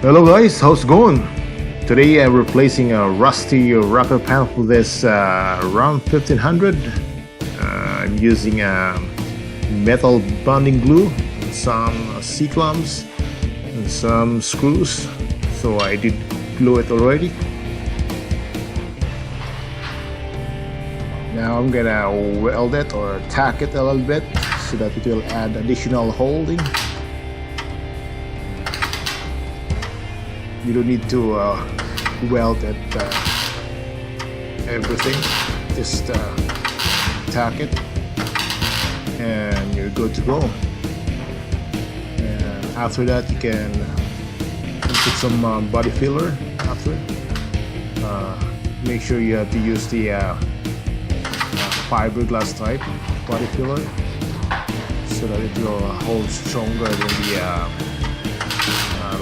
Hello guys, how's it going? Today I'm replacing a rusty rocker panel for this around 1500. I'm using metal bonding glue, some C-clamps, and some screws. So I did glue it already. Now I'm gonna weld it or tack it a little bit so that it will add additional holding. You don't need to weld it everything, just tack it and you're good to go. And after that you can put some body filler after. Make sure you have to use the fiberglass type body filler so that it will hold stronger than the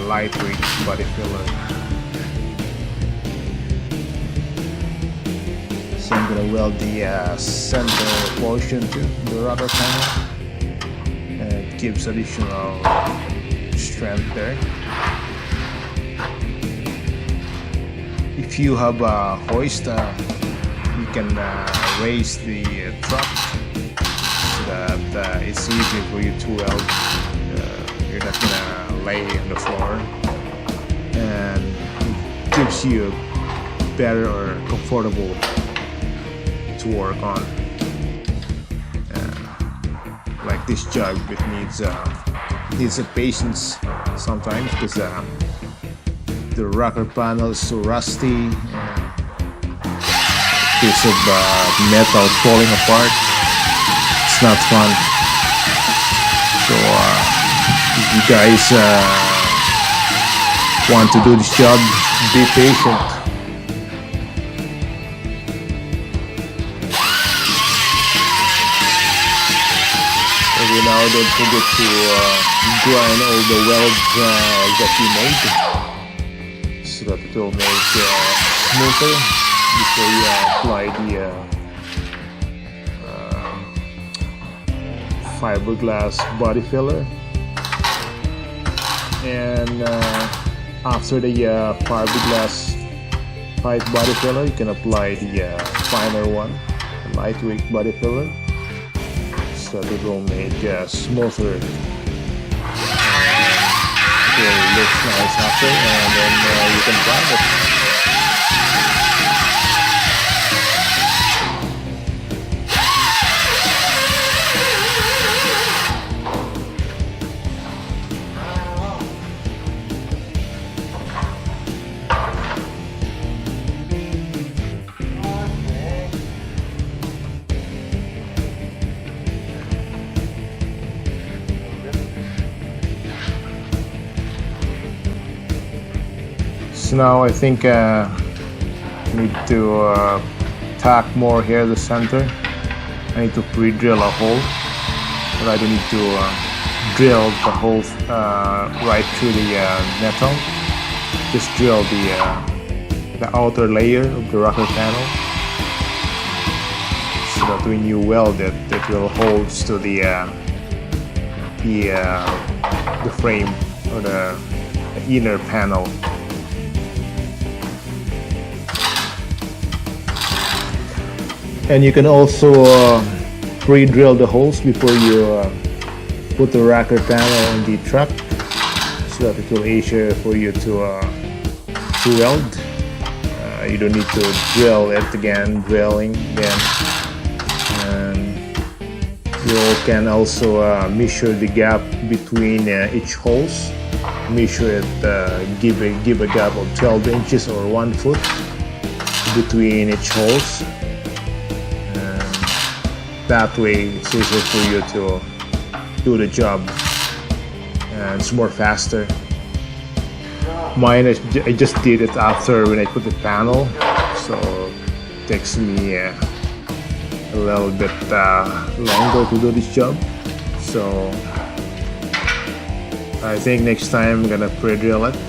lightweight body filler. So I'm gonna weld the center portion to the rocker panel, and it gives additional strength there. If you have a hoist, you can raise the truck so that it's easier for you to weld. You're not gonna lay on the floor, and it gives you better or comfortable to work on. Like this job, it needs a patience sometimes because the rocker panel is so rusty because of metal falling apart. It's not fun. So if you guys want to do this job, be patient. Every now don't forget to grind all the welds that you made so that it will make smoother before you apply the fiberglass body filler. And after the fiberglass pipe body filler, you can apply the finer one, the lightweight body filler, so that it will make smoother. It will look nice after, and then you can grind it. So now I think I need to tack more here at the center. I need to pre-drill a hole, but I don't need to drill the hole right through the metal. Just drill the outer layer of the rocker panel so that when you weld it, it will hold to the frame or the inner panel. And you can also pre-drill the holes before you put the rocker panel on the truck so that it will easier for you to weld. You don't need to drill it again, and you can also measure the gap between each holes. Measure it, give a gap of 12 inches or 1 foot between each holes. That way it's easier for you to do the job and it's more faster. Mine, I just did it after when I put the panel, so it takes me a little bit longer to do this job. So I think next time I'm gonna pre-drill it. So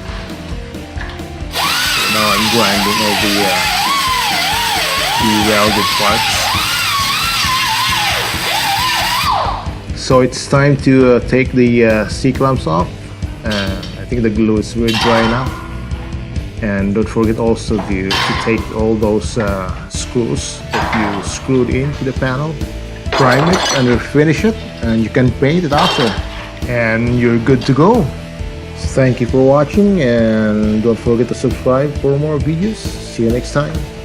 now I'm grinding all the welded parts. So it's time to take the C-clamps off. I think the glue is very dry now. And don't forget also to take all those screws that you screwed into the panel, prime it and refinish it, and you can paint it after, and you're good to go. So thank you for watching, and don't forget to subscribe for more videos. See you next time.